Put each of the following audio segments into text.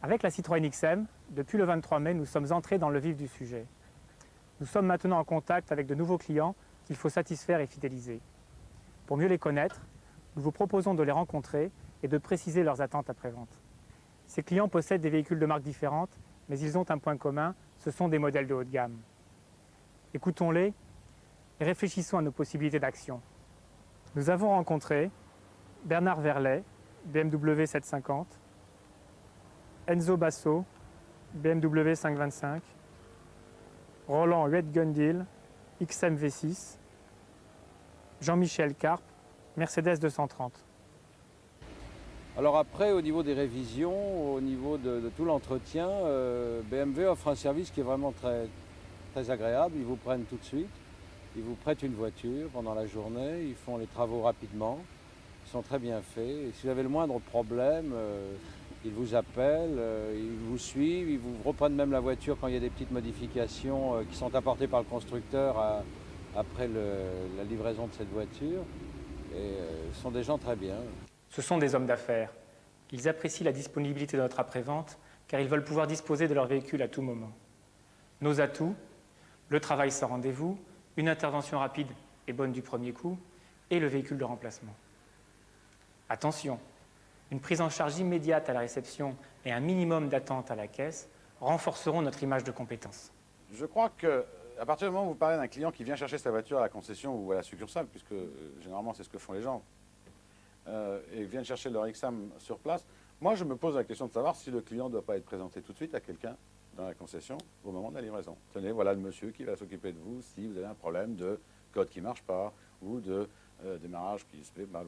Avec la Citroën XM, depuis le 23 mai, nous sommes entrés dans le vif du sujet. Nous sommes maintenant en contact avec de nouveaux clients qu'il faut satisfaire et fidéliser. Pour mieux les connaître, nous vous proposons de les rencontrer et de préciser leurs attentes après-vente. Ces clients possèdent des véhicules de marques différentes, mais ils ont un point commun, ce sont des modèles de haut de gamme. Écoutons-les et réfléchissons à nos possibilités d'action. Nous avons rencontré Bernard Verlet, BMW 750, Enzo Basso, BMW 525, Roland Huetgundil, XM V6, Jean-Michel Carpe, Mercedes 230. Alors après, au niveau des révisions, au niveau de tout l'entretien, BMW offre un service qui est vraiment très agréable. Ils vous prennent tout de suite, ils vous prêtent une voiture pendant la journée, ils font les travaux rapidement, ils sont très bien faits. Et si vous avez le moindre problème, ils vous appellent, ils vous suivent, ils vous reprennent même la voiture quand il y a des petites modifications qui sont apportées par le constructeur après la livraison de cette voiture. Et ce sont des gens très bien. Ce sont des hommes d'affaires. Ils apprécient la disponibilité de notre après-vente car ils veulent pouvoir disposer de leur véhicule à tout moment. Nos atouts, le travail sans rendez-vous, une intervention rapide et bonne du premier coup et le véhicule de remplacement. Attention, une prise en charge immédiate à la réception et un minimum d'attente à la caisse renforceront notre image de compétence. Je crois qu'à partir du moment où vous parlez d'un client qui vient chercher sa voiture à la concession ou à la succursale, puisque généralement c'est ce que font les gens, et viennent chercher leur examen sur place, moi je me pose la question de savoir si le client ne doit pas être présenté tout de suite à quelqu'un dans la concession au moment de la livraison. Tenez, voilà le monsieur qui va s'occuper de vous si vous avez un problème de code qui ne marche pas ou de démarrage qui se fait mal.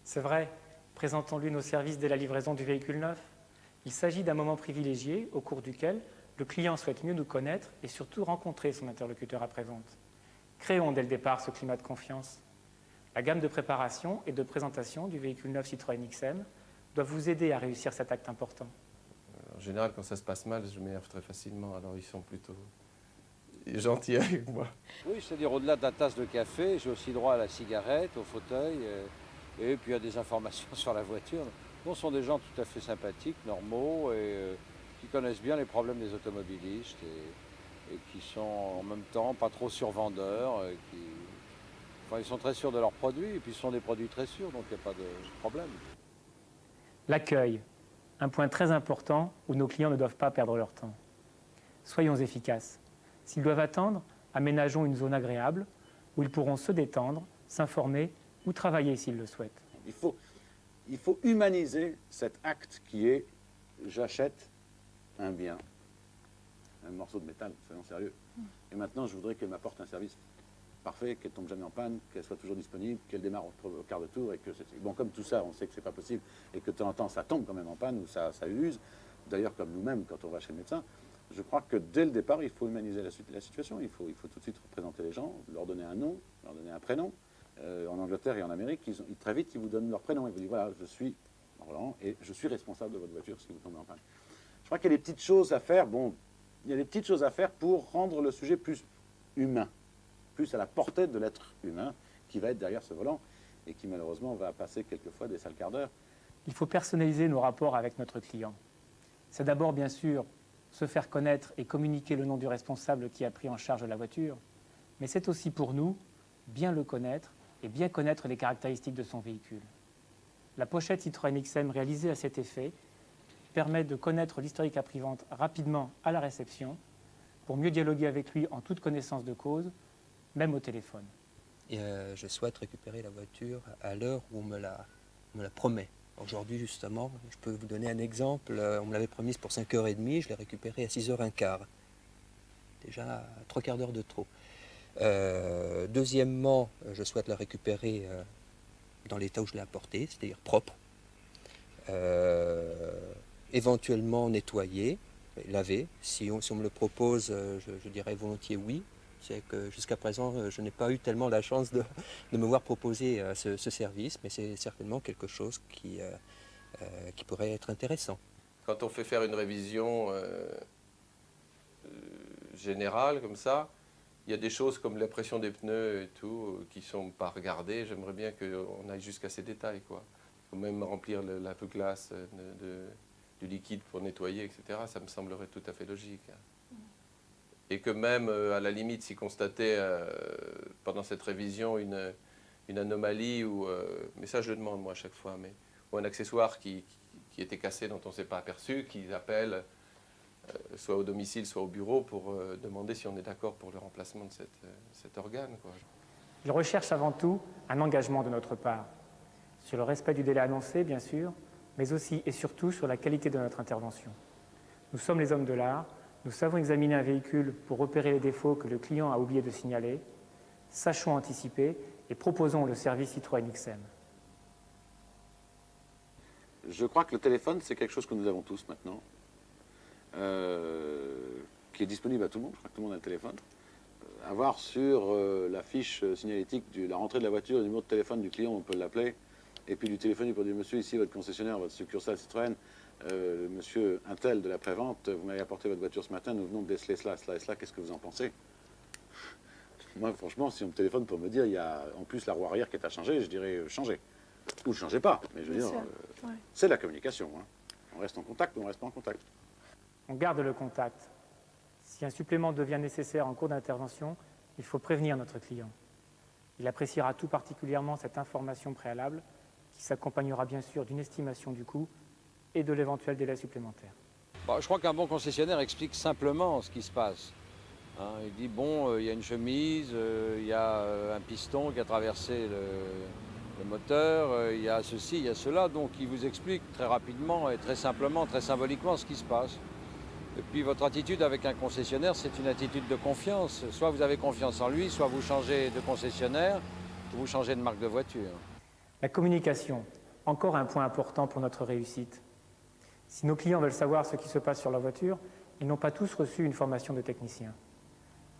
C'est vrai, présentons-lui nos services dès la livraison du véhicule neuf. Il s'agit d'un moment privilégié au cours duquel le client souhaite mieux nous connaître et surtout rencontrer son interlocuteur après-vente. Créons dès le départ ce climat de confiance. La gamme de préparation et de présentation du véhicule neuf Citroën XM doit vous aider à réussir cet acte important. En général, quand ça se passe mal, je m'énerve très facilement, alors ils sont plutôt gentils avec moi. Oui, c'est-à-dire au-delà de la tasse de café, j'ai aussi droit à la cigarette, au fauteuil, et puis à des informations sur la voiture. Ce sont des gens tout à fait sympathiques, normaux, et qui connaissent bien les problèmes des automobilistes, et qui sont en même temps pas trop survendeurs, enfin, ils sont très sûrs de leurs produits, et puis ce sont des produits très sûrs, donc il n'y a pas de problème. L'accueil, un point très important où nos clients ne doivent pas perdre leur temps. Soyons efficaces. S'ils doivent attendre, aménageons une zone agréable où ils pourront se détendre, s'informer ou travailler s'ils le souhaitent. Il faut humaniser cet acte qui est j'achète un bien, un morceau de métal, soyons sérieux. Et maintenant, je voudrais qu'elle m'apporte un service parfait, qu'elle tombe jamais en panne, qu'elle soit toujours disponible, qu'elle démarre au quart de tour. Et que bon, comme tout ça, on sait que c'est pas possible et que de temps en temps, ça tombe quand même en panne ou ça use. D'ailleurs, comme nous-mêmes, quand on va chez le médecin, je crois que dès le départ, il faut humaniser la situation. Il faut tout de suite représenter les gens, leur donner un nom, leur donner un prénom. En Angleterre et en Amérique, très vite, ils vous donnent leur prénom. Ils vous disent, voilà, je suis Roland et je suis responsable de votre voiture si vous tombez en panne. Je crois qu'il y a des petites choses à faire. Bon, il y a des petites choses à faire pour rendre le sujet plus humain, plus à la portée de l'être humain qui va être derrière ce volant et qui malheureusement va passer quelquefois des sales quarts d'heure. Il faut personnaliser nos rapports avec notre client. C'est d'abord, bien sûr, se faire connaître et communiquer le nom du responsable qui a pris en charge la voiture, mais c'est aussi pour nous bien le connaître et bien connaître les caractéristiques de son véhicule. La pochette Citroën XM réalisée à cet effet permet de connaître l'historique après-vente rapidement à la réception pour mieux dialoguer avec lui en toute connaissance de cause, même au téléphone. Et je souhaite récupérer la voiture à l'heure où on me la promet. Aujourd'hui, justement, je peux vous donner un exemple. On me l'avait promise pour 5h30, je l'ai récupérée à 6h15. Déjà 3 quarts d'heure de trop. Deuxièmement, je souhaite la récupérer dans l'état où je l'ai apportée, c'est-à-dire propre. Éventuellement nettoyée, lavée. Si on me le propose, je dirais volontiers oui. C'est que jusqu'à présent, je n'ai pas eu tellement la chance de me voir proposer ce service, mais c'est certainement quelque chose qui pourrait être intéressant. Quand on fait faire une révision générale comme ça, il y a des choses comme la pression des pneus et tout qui ne sont pas regardées. J'aimerais bien qu'on aille jusqu'à ces détails, quoi. Il faut même remplir la glace du liquide pour nettoyer, etc., ça me semblerait tout à fait logique. Et que même, à la limite, s'il constatait pendant cette révision une anomalie, mais ça je le demande moi à chaque fois, ou un accessoire qui était cassé dont on ne s'est pas aperçu, qu'ils appellent soit au domicile, soit au bureau pour demander si on est d'accord pour le remplacement de cet organe, quoi. Ils recherchent avant tout un engagement de notre part, sur le respect du délai annoncé, bien sûr, mais aussi et surtout sur la qualité de notre intervention. Nous sommes les hommes de l'art, nous savons examiner un véhicule pour repérer les défauts que le client a oublié de signaler, sachons anticiper et proposons le service Citroën XM. Je crois que le téléphone, c'est quelque chose que nous avons tous maintenant, qui est disponible à tout le monde. Je crois que tout le monde a un téléphone. Avoir sur la fiche signalétique de la rentrée de la voiture le numéro de téléphone du client, on peut l'appeler, et puis lui téléphoner pour dire « Monsieur, ici, votre concessionnaire, votre succursale Citroën, monsieur Intel de la prévente, vous m'avez apporté votre voiture ce matin, nous venons de déceler cela, cela et cela, qu'est-ce que vous en pensez ?» Moi, franchement, si on me téléphone pour me dire « Il y a en plus la roue arrière qui est à changer », je dirais « Changez ». Ou « Changez pas ». Mais je veux dire, c'est la communication. Hein. On reste en contact ou on reste pas en contact. On garde le contact. Si un supplément devient nécessaire en cours d'intervention, il faut prévenir notre client. Il appréciera tout particulièrement cette information préalable qui s'accompagnera bien sûr d'une estimation du coût et de l'éventuel délai supplémentaire. Bon, je crois qu'un bon concessionnaire explique simplement ce qui se passe. Hein, il dit, bon, il y a une chemise, il y a un piston qui a traversé le moteur, il y a ceci, il y a cela. Donc il vous explique très rapidement et très simplement, très symboliquement ce qui se passe. Et puis votre attitude avec un concessionnaire, c'est une attitude de confiance. Soit vous avez confiance en lui, soit vous changez de concessionnaire, ou vous changez de marque de voiture. La communication, encore un point important pour notre réussite. Si nos clients veulent savoir ce qui se passe sur leur voiture, ils n'ont pas tous reçu une formation de technicien.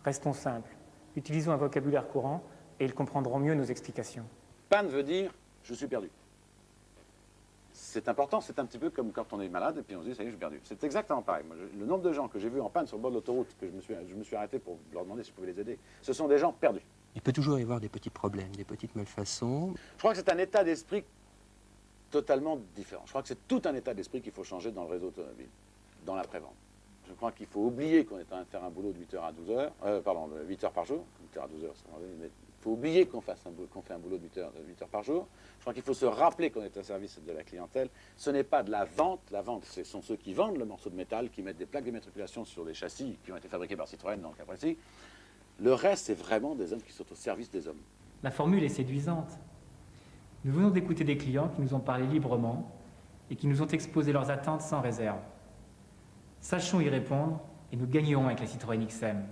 Restons simples, utilisons un vocabulaire courant et ils comprendront mieux nos explications. Panne veut dire « je suis perdu ». C'est important, c'est un petit peu comme quand on est malade et puis on se dit « ça y est, je suis perdu ». C'est exactement pareil. Moi, le nombre de gens que j'ai vus en panne sur le bord de l'autoroute, que je me suis arrêté pour leur demander si je pouvais les aider, ce sont des gens perdus. Il peut toujours y avoir des petits problèmes, des petites malfaçons. Je crois que c'est un état d'esprit totalement différent. Je crois que c'est tout un état d'esprit qu'il faut changer dans le réseau automobile, dans l'après-vente. Je crois qu'il faut oublier qu'on est en train de faire un boulot de 8 heures à 12 heures, 8 heures par jour, 8 heures à 12 heures, mais il faut oublier qu'on fait un boulot de 8 heures par jour. Je crois qu'il faut se rappeler qu'on est au service de la clientèle. Ce n'est pas de la vente ce sont ceux qui vendent le morceau de métal, qui mettent des plaques d'immatriculation sur des châssis qui ont été fabriqués par Citroën dans le cas précis. Le reste, c'est vraiment des hommes qui sont au service des hommes. La formule est séduisante. Nous venons d'écouter des clients qui nous ont parlé librement et qui nous ont exposé leurs attentes sans réserve. Sachons y répondre et nous gagnerons avec la Citroën XM.